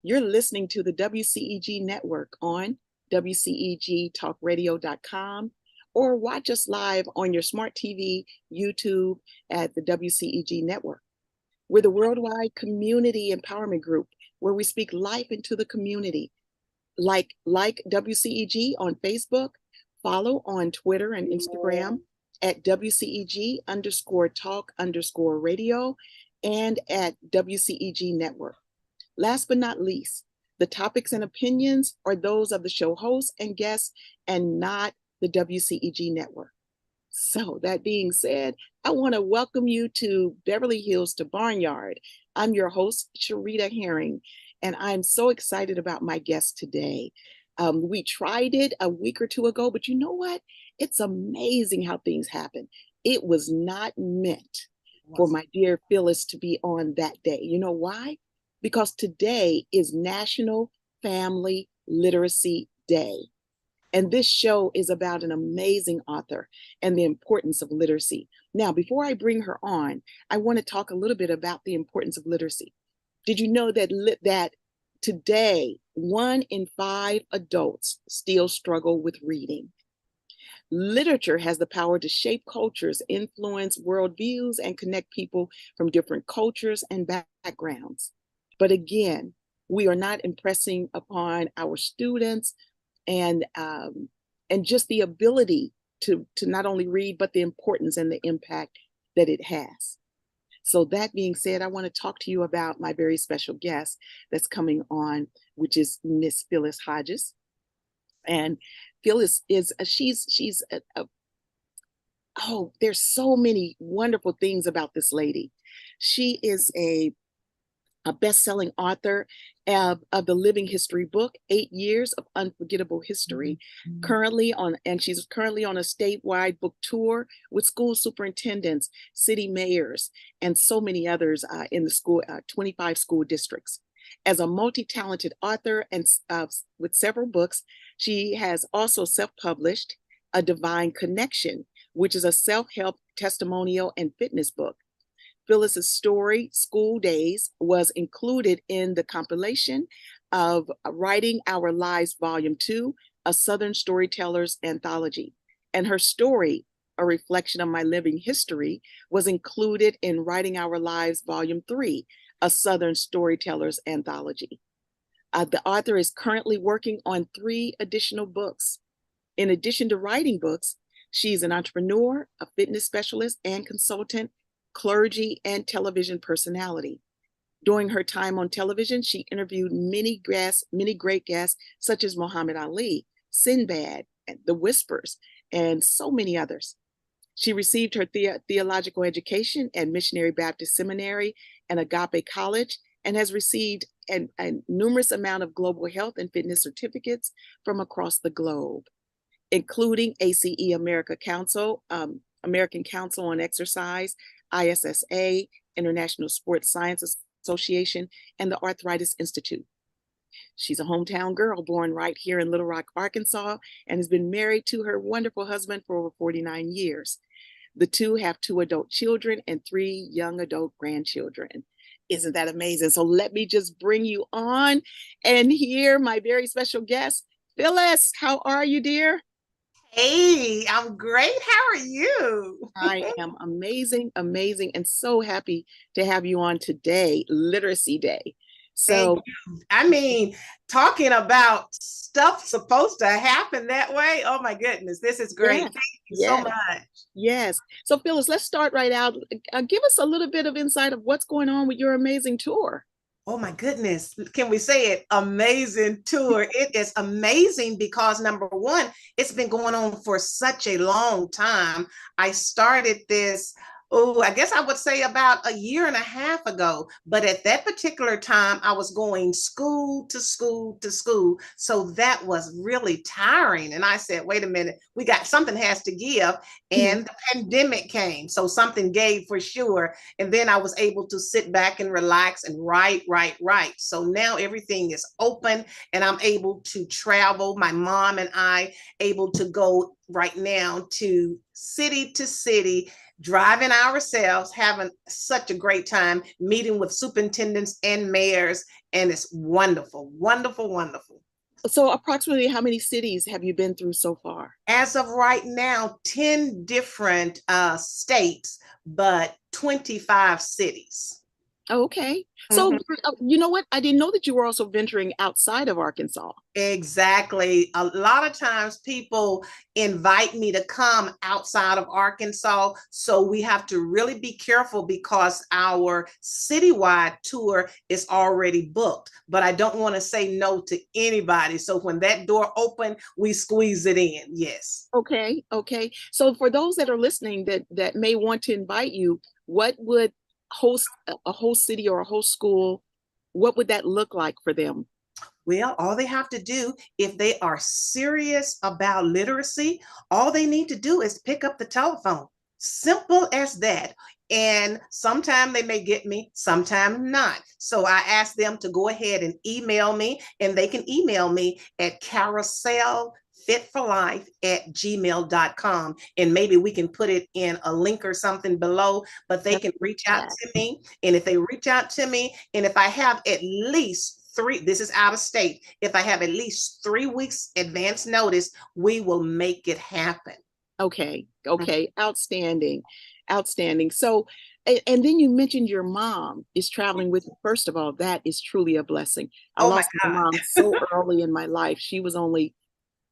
You're listening to the WCEG network on WCEGtalkradio.com or watch us live on your smart TV, YouTube at the WCEG network. We're the worldwide community empowerment group where we speak life into the community. Like WCEG on Facebook, follow on Twitter and Instagram at WCEG_talk_radio and at WCEG network. Last but not least, the topics and opinions are those of the show hosts and guests and not the WCEG network. So that being said, I want to welcome you to Beverly Hills to Barnyard. I'm your host, Sherita Herring, and I'm so excited about my guest today. We tried it a week or two ago, but you know what? It's amazing how things happen. It was not meant for my dear Phyllis to be on that day. You know why? Because today is National Family Literacy Day. And this show is about an amazing author and the importance of literacy. Now, before I bring her on, I want to talk a little bit about the importance of literacy. Did you know that today, 1 in 5 adults still struggle with reading? Literature has the power to shape cultures, influence worldviews, and connect people from different cultures and backgrounds. But again, we are not impressing upon our students and just the ability to not only read, but the importance and the impact that it has. So that being said, I want to talk to you about my very special guest that's coming on, which is Miss Phyllis Hodges. And Phyllis is, there's so many wonderful things about this lady. She is a best-selling author of the living history book, 8 Years of Unforgettable History, she's currently on a statewide book tour with school superintendents, city mayors, and so many others in the school, 25 school districts. As a multi-talented author and with several books, she has also self-published A Divine Connection, which is a self-help testimonial and fitness book. Phyllis's story, School Days, was included in the compilation of Writing Our Lives, Volume 2, a Southern Storyteller's Anthology. And her story, A Reflection of My Living History, was included in Writing Our Lives, Volume 3, a Southern Storyteller's Anthology. The author is currently working on 3 additional books. In addition to writing books, she's an entrepreneur, a fitness specialist and consultant, clergy, and television personality. During her time on television, she interviewed many great guests, such as Muhammad Ali, Sinbad, The Whispers, and so many others. She received her theological education at Missionary Baptist Seminary and Agape College, and has received a numerous amount of global health and fitness certificates from across the globe, including ACE American Council on Exercise, ISSA, International Sports Science Association, and the Arthritis Institute. She's a hometown girl born right here in Little Rock, Arkansas, and has been married to her wonderful husband for over 49 years. The two have 2 adult children and 3 young adult grandchildren. Isn't that amazing? So let me just bring you on and hear my very special guest, Phyllis. How are you, dear? Hey, I'm great. How are you? I am amazing, and so happy to have you on today, Literacy Day. So, I mean, talking about stuff supposed to happen that way. Oh my goodness, this is great. Yes. Thank you so much. Yes. So Phyllis, let's start right out. Give us a little bit of insight of what's going on with your amazing tour. Oh my goodness. Can we say it? Amazing tour. It is amazing because number one, it's been going on for such a long time. I started this, I guess I would say about a year and a half ago. But at that particular time, I was going school to school to school. So that was really tiring. And I said, wait a minute, something has to give. And the pandemic came. So something gave for sure. And then I was able to sit back and relax and write. So now everything is open and I'm able to travel. My mom and I able to go right now to city to city, driving ourselves, having such a great time, meeting with superintendents and mayors. And it's wonderful, wonderful, wonderful. So approximately how many cities have you been through so far? As of right now, 10 different states, but 25 cities. Okay. So, Mhm. you know what? I didn't know that you were also venturing outside of Arkansas. Exactly. A lot of times people invite me to come outside of Arkansas. So we have to really be careful because our citywide tour is already booked. But I don't want to say no to anybody. So when that door open, we squeeze it in. Yes. Okay. Okay. So for those that are listening that may want to invite you, what would host a host city or a host school, what would that look like for them? Well, all they have to do, if they are serious about literacy, all they need to do is pick up the telephone. Simple as that. And sometime they may get me, sometime not. So I ask them to go ahead and email me, and they can email me at carouselfitforlife@gmail.com. And maybe we can put it in a link or something below, but they can reach out to me. And if they reach out to me, and if I have at least three, this is out of state, if I have at least 3 weeks advance notice, we will make it happen. Okay. Okay. Outstanding. Outstanding. So, and then you mentioned your mom is traveling with you. First of all, that is truly a blessing. I Oh my lost my God. mom so early in my life. She was only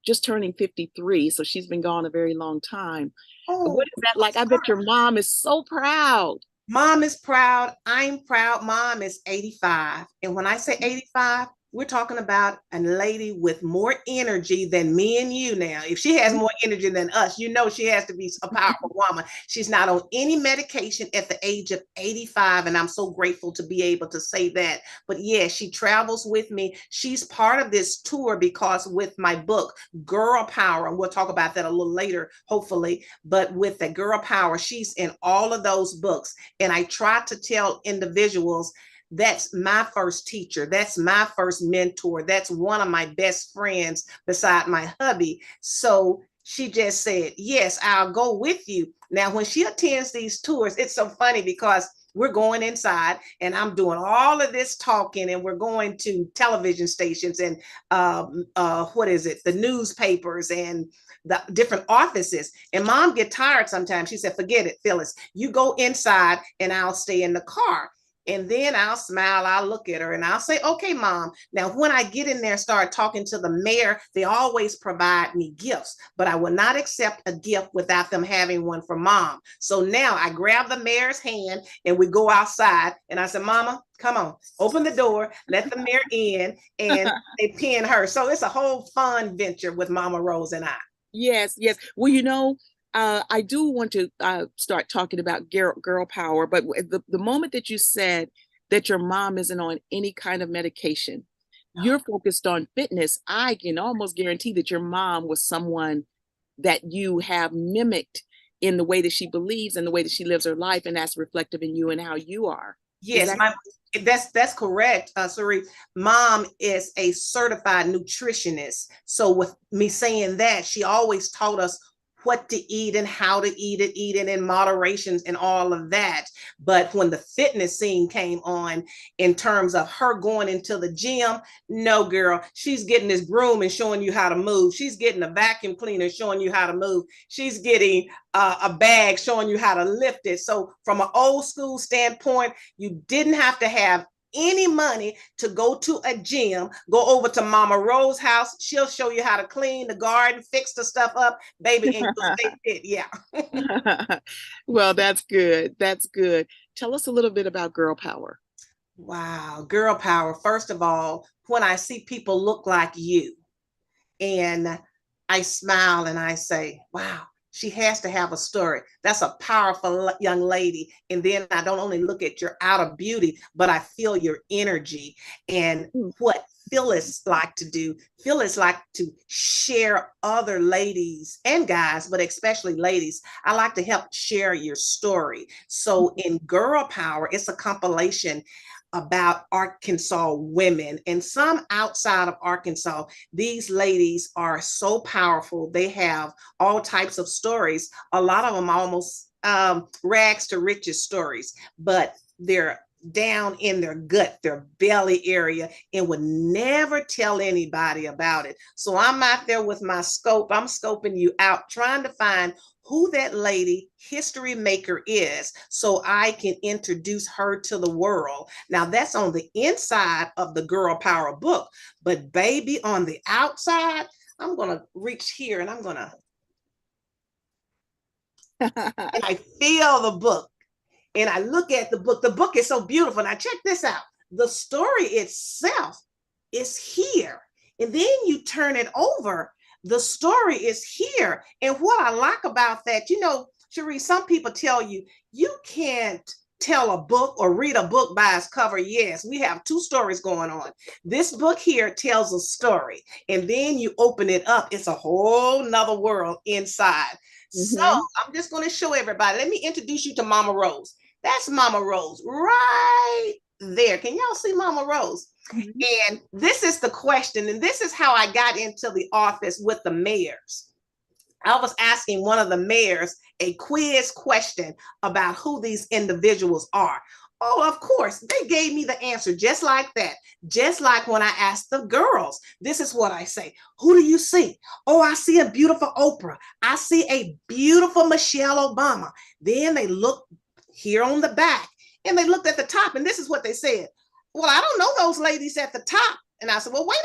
just turning 53, so she's been gone a very long time. Oh, What is that like? I bet your mom is so proud. mom is proud. I'm proud. Mom is 85. And when I say 85, we're talking about a lady with more energy than me and you now. If she has more energy than us, you know she has to be a powerful woman. She's not on any medication at the age of 85. And I'm so grateful to be able to say that. But yeah, she travels with me. She's part of this tour because with my book, Girl Power, and we'll talk about that a little later, hopefully. But with the Girl Power, she's in all of those books. And I try to tell individuals that's my first teacher. That's my first mentor. That's one of my best friends beside my hubby. So she just said, yes, I'll go with you. Now, when she attends these tours, it's so funny because we're going inside and I'm doing all of this talking and we're going to television stations and what is it? The newspapers and the different offices. And mom get tired sometimes. She said, forget it, Phyllis. You go inside and I'll stay in the car. And then I'll smile, I'll look at her and I'll say, okay, mom. Now, when I get in there and start talking to the mayor, they always provide me gifts, but I will not accept a gift without them having one for mom. So now I grab the mayor's hand and we go outside and I said, mama, come on, open the door, let the mayor in, and they pin her. So it's a whole fun venture with Mama Rose and I. Yes, yes. Well, I do want to start talking about girl power, but the moment that you said that your mom isn't on any kind of medication, you're focused on fitness. I can almost guarantee that your mom was someone that you have mimicked in the way that she believes and the way that she lives her life, and that's reflective in you and how you are. Is Yes, that that's correct, Sari. Mom is a certified nutritionist. So with me saying that, she always taught us what to eat and how to eat it in moderation and all of that. But when the fitness scene came on in terms of her going into the gym, no, girl, she's getting this broom and showing you how to move. She's getting a vacuum cleaner showing you how to move. She's getting a bag showing you how to lift it. So from an old school standpoint, you didn't have to have any money to go to a gym. Go over to Mama Rose's house. She'll show you how to clean the garden, fix the stuff up, baby, and you'll stay fit. Yeah. well, that's good. That's good. Tell us a little bit about girl power. Wow, girl power. First of all, when I see people look like you, and I smile and I say, wow, she has to have a story. That's a powerful young lady. And then I don't only look at your outer beauty, but I feel your energy. And what Phyllis like to do, Phyllis like to share other ladies and guys, but especially ladies. I like to help share your story. So in Girl Power, it's a compilation about Arkansas women and some outside of Arkansas. These ladies are so powerful. They have all types of stories. A lot of them almost rags to riches stories, but they're down in their gut, their belly area, and would never tell anybody about it. So I'm out there with my scope. I'm scoping you out, trying to find who that lady history maker is so I can introduce her to the world. Now that's on the inside of the Girl Power book, but baby, on the outside, I'm going to reach here and I'm going to, and I feel the book. And I look at the book. The book is so beautiful. Now check this out. The story itself is here. And then you turn it over. The story is here. And what I like about that, you know, Cherie, some people tell you, you can't tell a book or read a book by its cover. Yes, we have two stories going on. This book here tells a story. And then you open it up. It's a whole nother world inside. So I'm just going to show everybody. Let me introduce you to Mama Rose. That's Mama Rose right there. Can y'all see Mama Rose? And this is the question, and this is how I got into the office with the mayors. I was asking one of the mayors a quiz question about who these individuals are. Oh, of course, they gave me the answer just like that. Just like when I asked the girls, this is what I say. Who do you see? Oh, I see a beautiful Oprah. I see a beautiful Michelle Obama. Then they look here on the back and they looked at the top, and this is what they said. Well, I don't know those ladies at the top. And I said, well, wait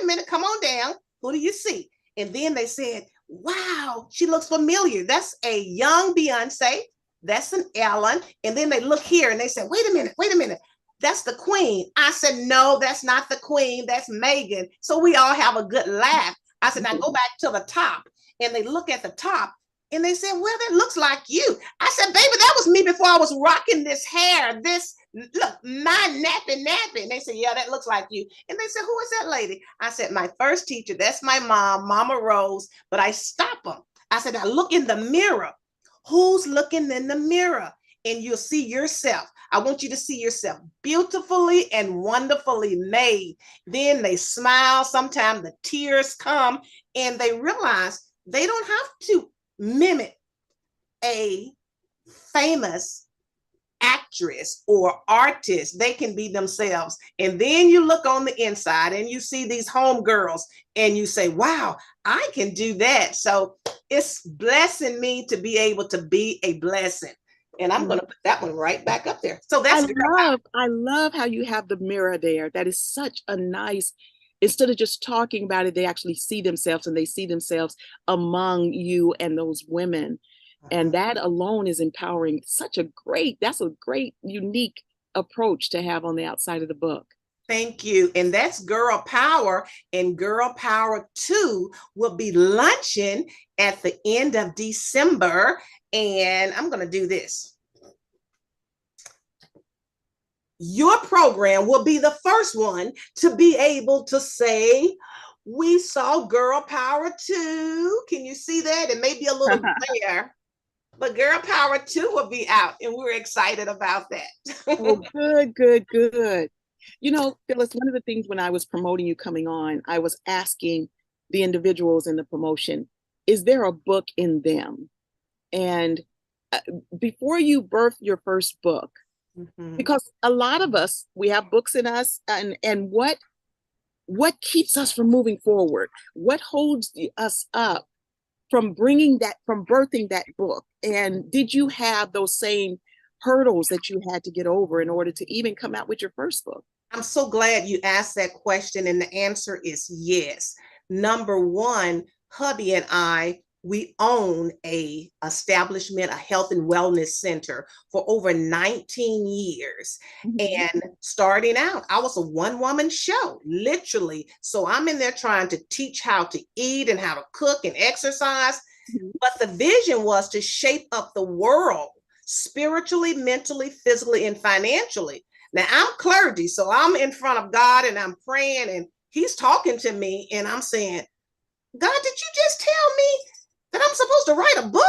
a minute, come on down. Who do you see? And then they said, wow, she looks familiar. That's a young Beyonce. That's an Ellen. And then they look here and they said, wait a minute. That's the queen. I said, no, that's not the queen. That's Megan. So we all have a good laugh. I said, now go back to the top. And they look at the top and they said, well, that looks like you. I said, baby, that was me before I was rocking this hair. This, look, my nappy. And they said, yeah, that looks like you. And they said, who is that lady? I said, my first teacher. That's my mom, Mama Rose. But I stopped them. I said, now look in the mirror. Who's looking in the mirror? And you'll see yourself. I want you to see yourself beautifully and wonderfully made. Then they smile. Sometimes the tears come and they realize they don't have to mimic a famous actress or artist. They can be themselves. And then you look on the inside and you see these homegirls and you say, wow, I can do that. So it's blessing me to be able to be a blessing. And I'm going to put that one right back up there. So that's I love how you have the mirror there. That is such a nice, instead of just talking about it, they actually see themselves and they see themselves among you and those women. And that alone is empowering. That's a great, unique approach to have on the outside of the book. Thank you. And that's Girl Power. And Girl Power 2 will be launching at the end of December. And I'm going to do this. Your program will be the first one to be able to say, we saw Girl Power 2. Can you see that? It may be a little glare, but Girl Power 2 will be out, and we're excited about that. Oh, good. You know, Phyllis, one of the things when I was promoting you coming on, I was asking the individuals in the promotion, is there a book in them? And before you birth your first book, because a lot of us, we have books in us, and what keeps us from moving forward? What holds us up from birthing that book? And did you have those same hurdles that you had to get over in order to even come out with your first book? I'm so glad you asked that question, and the answer is yes. Number one, hubby and I, we own a establishment, a health and wellness center for over 19 years. And starting out, I was a one-woman show, literally. So I'm in there trying to teach how to eat and how to cook and exercise. But the vision was to shape up the world spiritually, mentally, physically, and financially. Now I'm clergy, so I'm in front of God and I'm praying and he's talking to me and I'm saying, God, did you just tell me that I'm supposed to write a book?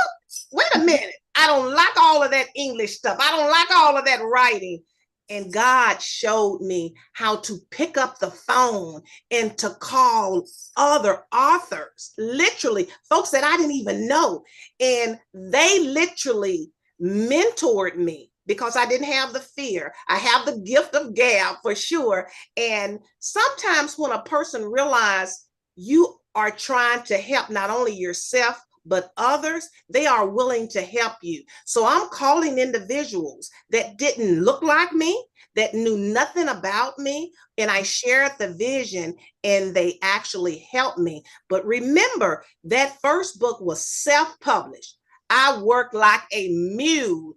Wait a minute. I don't like all of that English stuff. I don't like all of that writing. And God showed me how to pick up the phone and to call other authors, literally folks that I didn't even know. And they literally mentored me because I didn't have the fear. I have the gift of gab for sure. And sometimes when a person realizes you are trying to help not only yourself, but others, they are willing to help you. So I'm calling individuals that didn't look like me, that knew nothing about me, and I shared the vision and they actually helped me. But remember, that first book was self-published. I worked like a mule.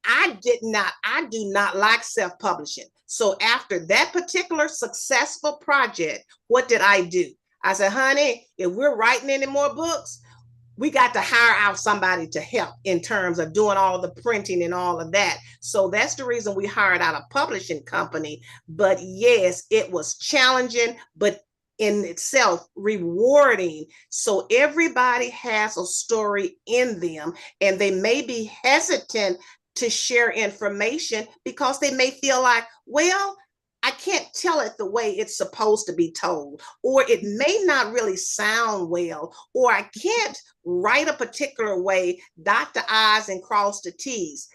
I do not like self-publishing. So after that particular successful project, what did I do? I said, honey, if we're writing any more books, we got to hire out somebody to help in terms of doing all the printing and all of that. So that's the reason we hired out a publishing company. But yes, it was challenging, but in itself rewarding. So everybody has a story in them, and they may be hesitant to share information because they may feel like, well, I can't tell it the way it's supposed to be told, or it may not really sound well, or I can't write a particular way, dot the I's and cross the T's.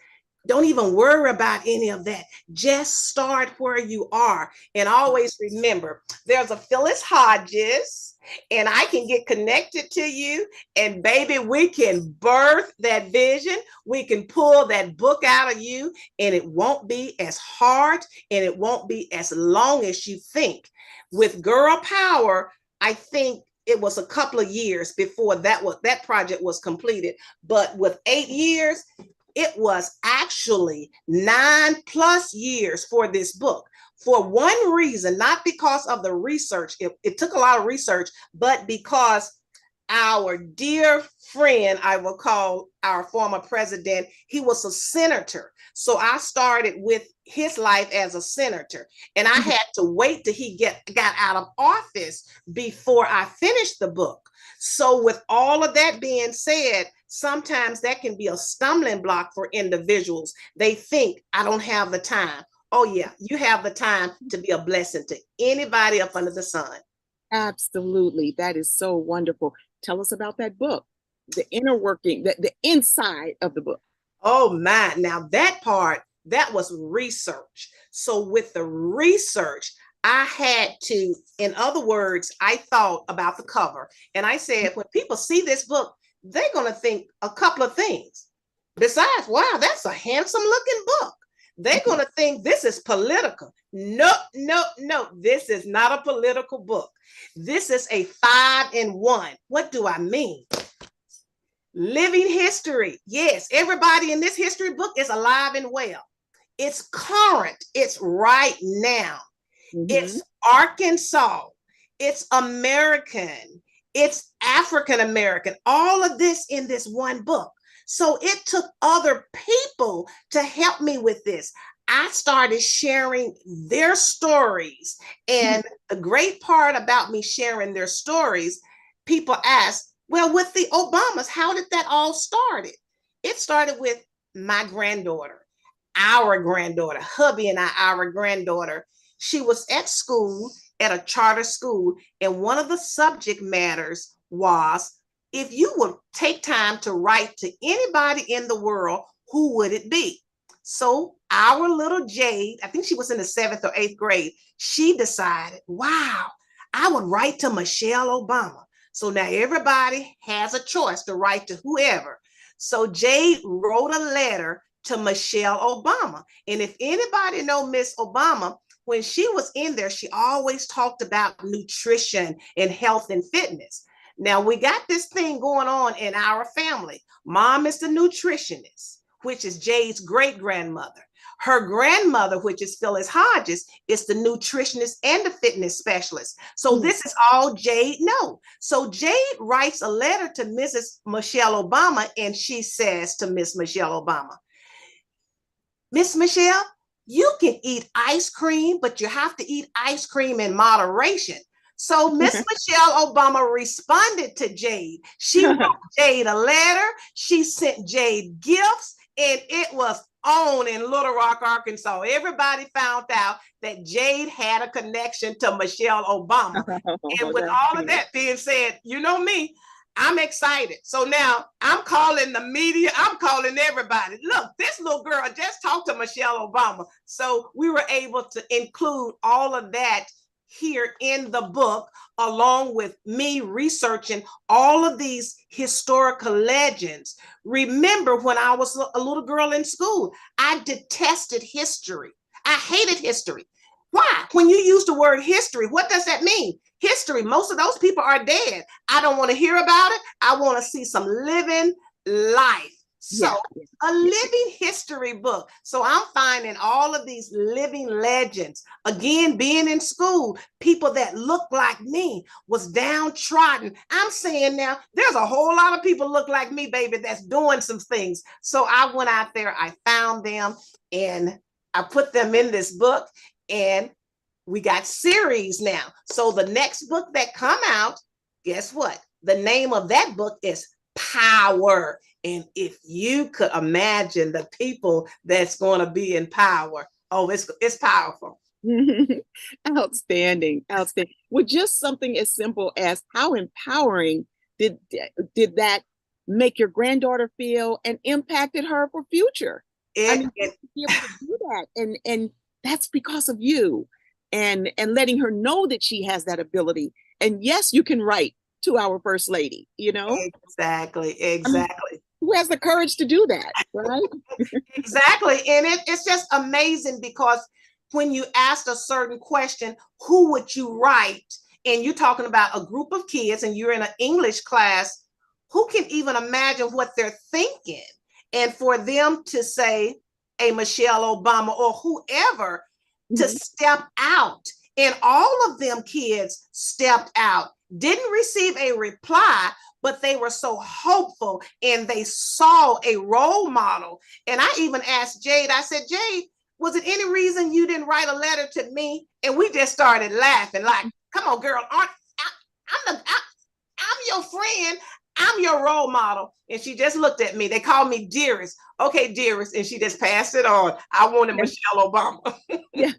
Don't even worry about any of that. Just start where you are. And always remember, there's a Phyllis Hodges, and I can get connected to you. And baby, we can birth that vision. We can pull that book out of you, and it won't be as hard and it won't be as long as you think. With Girl Power, I think it was a couple of years before that project was completed. But with 8 years, it was actually 9+ years for this book. For one reason, not because of the research, it took a lot of research, but because our dear friend, I will call our former president, he was a senator. So I started with his life as a senator, and I had to wait till he got out of office before I finished the book. So with all of that being said, sometimes that can be a stumbling block for individuals. They think, I don't have the time. Oh yeah, you have the time to be a blessing to anybody up under the sun. Absolutely. That is so wonderful. Tell us about that book, the inner working, the inside of the book. Oh my, now that part, that was research. So with the research, I had to, in other words, I thought about the cover, and I said, when people see this book, they're going to think a couple of things. Besides, wow, that's a handsome looking book. They're going to think this is political. No, no, no, this is not a political book. This is a 5-in-1. What do I mean? Living history. Yes, everybody in this history book is alive and well. It's current. It's right now. Mm-hmm. It's Arkansas. It's American. It's African American. All of this in this one book. So it took other people to help me with this. I started sharing their stories. And the great part about me sharing their stories, people ask, well, with the Obamas, how did that all start? It started with my granddaughter, our granddaughter, hubby and I, our granddaughter. She was at school, at a charter school, and one of the subject matters was, if you would take time to write to anybody in the world, who would it be? So our little Jade, I think she was in the 7th or 8th grade, she decided, wow, I would write to Michelle Obama. So now everybody has a choice to write to whoever. So Jade wrote a letter to Michelle Obama. And if anybody know Miss Obama, when she was in there, she always talked about nutrition and health and fitness. Now we got this thing going on in our family. Mom is the nutritionist, which is Jade's great-grandmother. Her grandmother, which is Phyllis Hodges, is the nutritionist and the fitness specialist. So this is all Jade knows. So Jade writes a letter to Mrs. Michelle Obama, and she says to Miss Michelle Obama, Miss Michelle, you can eat ice cream, but you have to eat ice cream in moderation. So Miss Michelle Obama responded to Jade. She wrote Jade a letter. She sent Jade gifts, and it was on in Little Rock, Arkansas. Everybody found out that Jade had a connection to Michelle Obama. And with all of that being said, you know me, I'm excited. So now I'm calling the media. I'm calling everybody. Look, this little girl just talked to Michelle Obama. So we were able to include all of that here in the book, along with me researching all of these historical legends. Remember, when I was a little girl in school, I detested history. I hated history. Why? When you use the word history, what does that mean? History, most of those people are dead. I don't want to hear about it. I want to see some living life. So a living history book. So I'm finding all of these living legends. Again, being in school, people that look like me was downtrodden. I'm saying now, there's a whole lot of people look like me, baby, that's doing some things. So I went out there, I found them, and I put them in this book, and we got series now. So the next book that come out, guess what? The name of that book is Power. And if you could imagine the people that's going to be in power, oh, it's powerful. Outstanding. With just something as simple as how empowering did that make your granddaughter feel and impacted her for future? Be able to do that, and that's because of you, and letting her know that she has that ability. And yes, you can write to our First Lady, Exactly. Who has the courage to do that, right? Exactly. And it's just amazing, because when you asked a certain question, who would you write? And you're talking about a group of kids and you're in an English class, who can even imagine what they're thinking? And for them to say a Michelle Obama or whoever to step out, and all of them kids stepped out, didn't receive a reply, but they were so hopeful and they saw a role model. And I even asked Jade, I said, Jade, was it any reason you didn't write a letter to me? And we just started laughing like, come on, girl, I'm your friend. I'm your role model. And she just looked at me. They called me Dearest. Okay, Dearest. And she just passed it on. I wanted Michelle Obama. Yeah.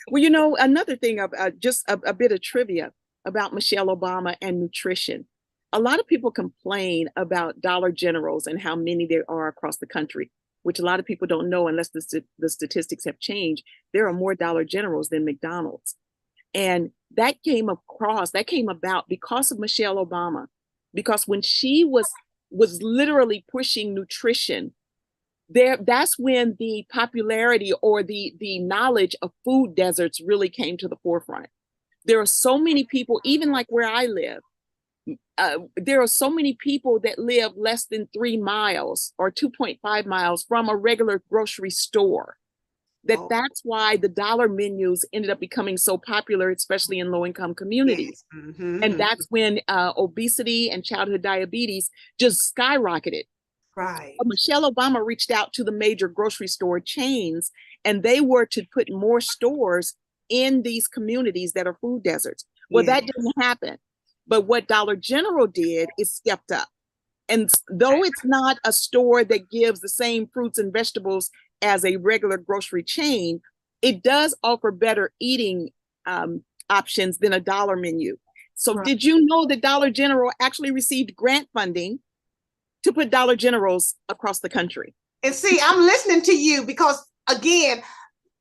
Well, another thing, just a bit of trivia about Michelle Obama and nutrition. A lot of people complain about Dollar Generals and how many there are across the country, which a lot of people don't know unless the statistics have changed. There are more Dollar Generals than McDonald's. And that came about because of Michelle Obama. Because when she was literally pushing nutrition, that's when the popularity or the knowledge of food deserts really came to the forefront. There are so many people, even like where I live, there are so many people that live less than 3 miles or 2.5 miles from a regular grocery store. That's why the dollar menus ended up becoming so popular, especially in low-income communities. Yes. Mm-hmm. And that's when obesity and childhood diabetes just skyrocketed. Right. Michelle Obama reached out to the major grocery store chains, and they were to put more stores in these communities that are food deserts. Well, that didn't happen. But what Dollar General did is stepped up. And though it's not a store that gives the same fruits and vegetables as a regular grocery chain, it does offer better eating options than a dollar menu. So did you know that Dollar General actually received grant funding to put Dollar Generals across the country? And see, I'm listening to you because, again,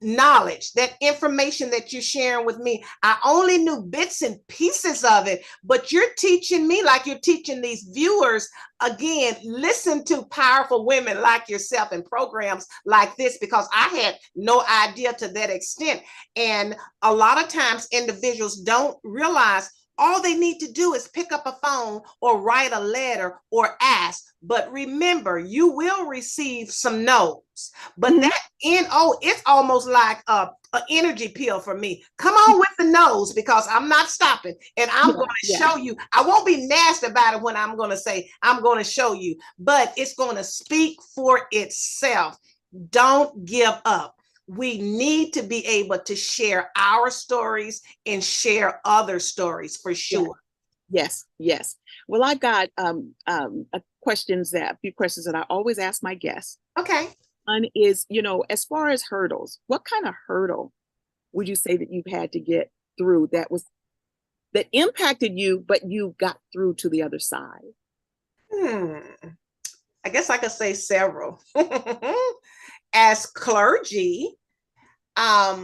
knowledge, that information that you're sharing with me, I only knew bits and pieces of it, but you're teaching me like you're teaching these viewers. Again, listen to powerful women like yourself in programs like this, because I had no idea to that extent. And a lot of times individuals don't realize all they need to do is pick up a phone or write a letter or ask. But remember, you will receive some no's. But that N-O, it's almost like an energy pill for me. Come on with the no's, because I'm not stopping. And I'm going to show you. I won't be nasty about it when I'm going to say, I'm going to show you. But it's going to speak for itself. Don't give up. We need to be able to share our stories and share other stories for sure. Yes. Well, I've got a few questions that I always ask my guests. Okay. one is, as far as hurdles, what kind of hurdle would you say that you've had to get through that impacted you, but you got through to the other side? Hmm. I guess I could say several. As clergy, a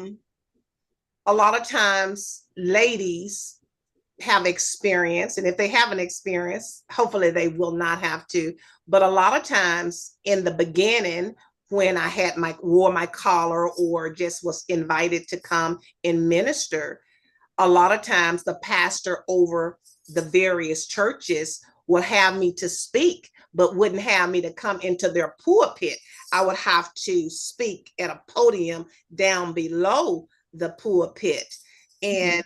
lot of times ladies have experience, and if they haven't experienced, hopefully they will not have to. But a lot of times in the beginning, when I had wore my collar or just was invited to come and minister, a lot of times the pastor over the various churches will have me to speak, but wouldn't have me to come into their pulpit. I would have to speak at a podium down below the pulpit. And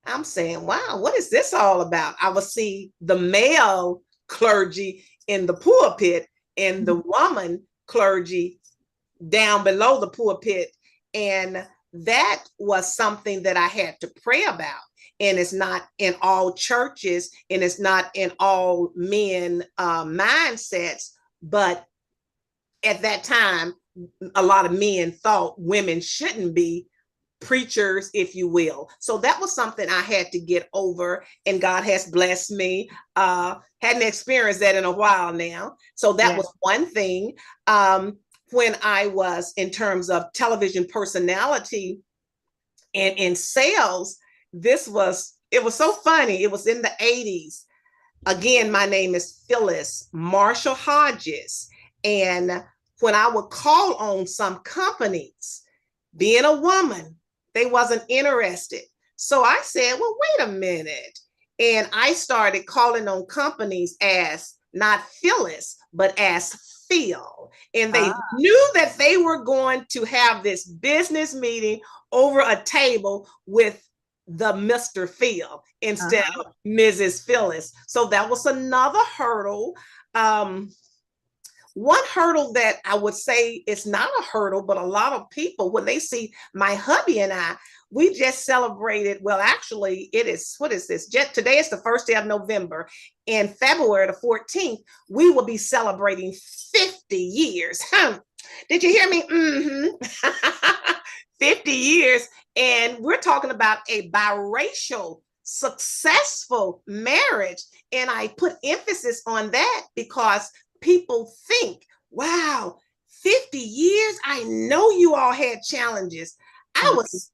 I'm saying, wow, what is this all about? I would see the male clergy in the pulpit and the woman clergy down below the pulpit. And that was something that I had to pray about. And it's not in all churches, and it's not in all men mindsets. But at that time, a lot of men thought women shouldn't be preachers, if you will. So that was something I had to get over, and God has blessed me. Hadn't experienced that in a while now. So that was one thing. When I was in terms of television personality and in sales, it was so funny. It was in the 80s. Again, my name is Phyllis Marshall Hodges. And when I would call on some companies, being a woman, they wasn't interested. So I said, well, wait a minute. And I started calling on companies as not Phyllis, but as Phil. And they knew that they were going to have this business meeting over a table with the Mr. Phil instead of Mrs. Phyllis. So that was another hurdle. One hurdle that I would say is not a hurdle, but a lot of people, when they see my hubby and I, we just celebrated, well, actually, what is this? Today is the first day of November. In February the 14th, we will be celebrating 50 years. Did you hear me? 50 years. And we're talking about a biracial, successful marriage. And I put emphasis on that because people think, wow, 50 years. I know you all had challenges. I was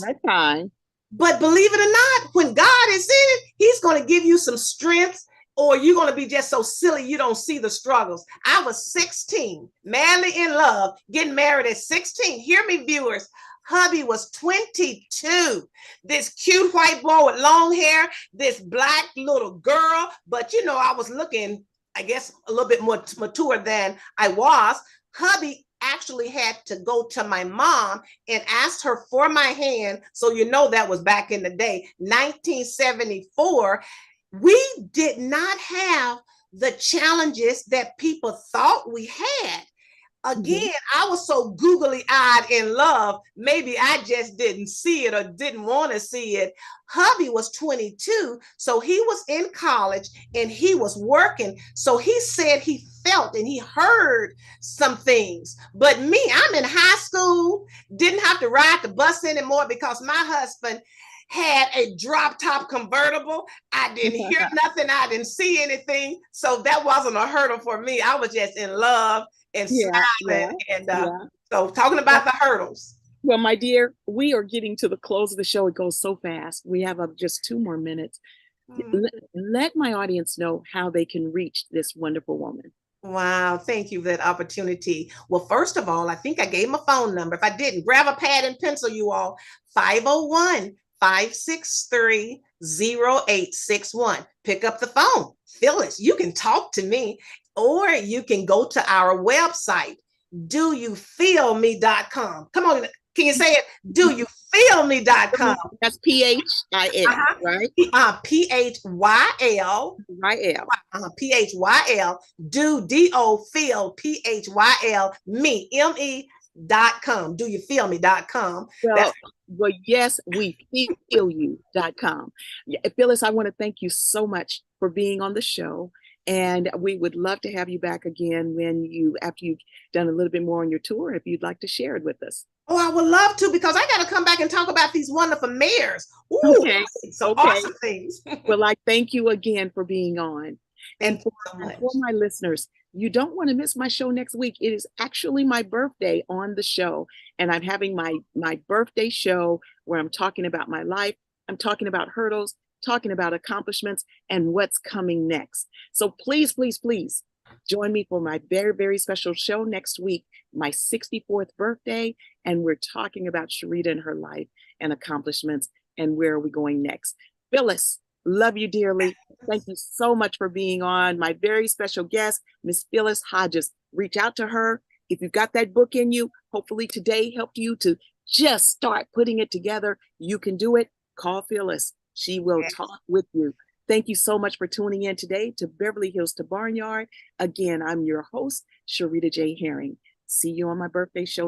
that time. But believe it or not, when God is in it, he's going to give you some strength, or you're going to be just so silly you don't see the struggles. I was 16, madly in love, getting married at 16. Hear me, viewers. Hubby was 22. This cute white boy with long hair, this black little girl. But I was looking, I guess, a little bit more mature than I was. Hubby actually had to go to my mom and asked her for my hand. So that was back in the day, 1974. We did not have the challenges that people thought we had. Again, I was so googly-eyed in love, maybe I just didn't see it or didn't want to see it. Hubby was 22, so he was in college and he was working. So he said he felt and he heard some things. But me, I'm in high school, didn't have to ride the bus anymore because my husband had a drop top convertible. I didn't hear nothing. I didn't see anything. So that wasn't a hurdle for me. I was just in love and smiling. So talking about the hurdles. Well, my dear, we are getting to the close of the show. It goes so fast. We have just 2 more minutes. Let my audience know how they can reach this wonderful woman. Wow, thank you for that opportunity. Well, first of all, I think I gave my phone number. If I didn't, grab a pad and pencil, you all. 501-563-0861. Pick up the phone. Phyllis, you can talk to me, or you can go to our website, doyoufeelme.com. Come on, can you say it? Doyoufeelme.com. That's P-H-I-L, right? P-H-Y-L. P-H-Y-L. D-O-feel, P-H-Y-L, me, M-E.com. Doyoufeelme.com. Well, yes, we feel you.com. Phyllis, I want to thank you so much for being on the show. And we would love to have you back again after you've done a little bit more on your tour, if you'd like to share it with us. Oh, I would love to, because I got to come back and talk about these wonderful mayors. Ooh, Okay. some Okay. awesome things. Well, I thank you again for being on. Thank And you so much. for my listeners, you don't want to miss my show next week. It is actually my birthday on the show, and I'm having my birthday show where I'm talking about my life. I'm talking about hurdles, talking about accomplishments, and what's coming next. So please, please, please join me for my very, very special show next week, my 64th birthday, and we're talking about Sherita and her life and accomplishments and where are we going next. Phyllis, love you dearly. Thank you so much for being on. My very special guest, Miss Phyllis Hodges. Reach out to her. If you've got that book in you, hopefully today helped you to just start putting it together. You can do it. Call Phyllis. She will talk with you. Thank you so much for tuning in today to Beverly Hills to Barnyard. Again, I'm your host, Sherita J. Herring. See you on my birthday show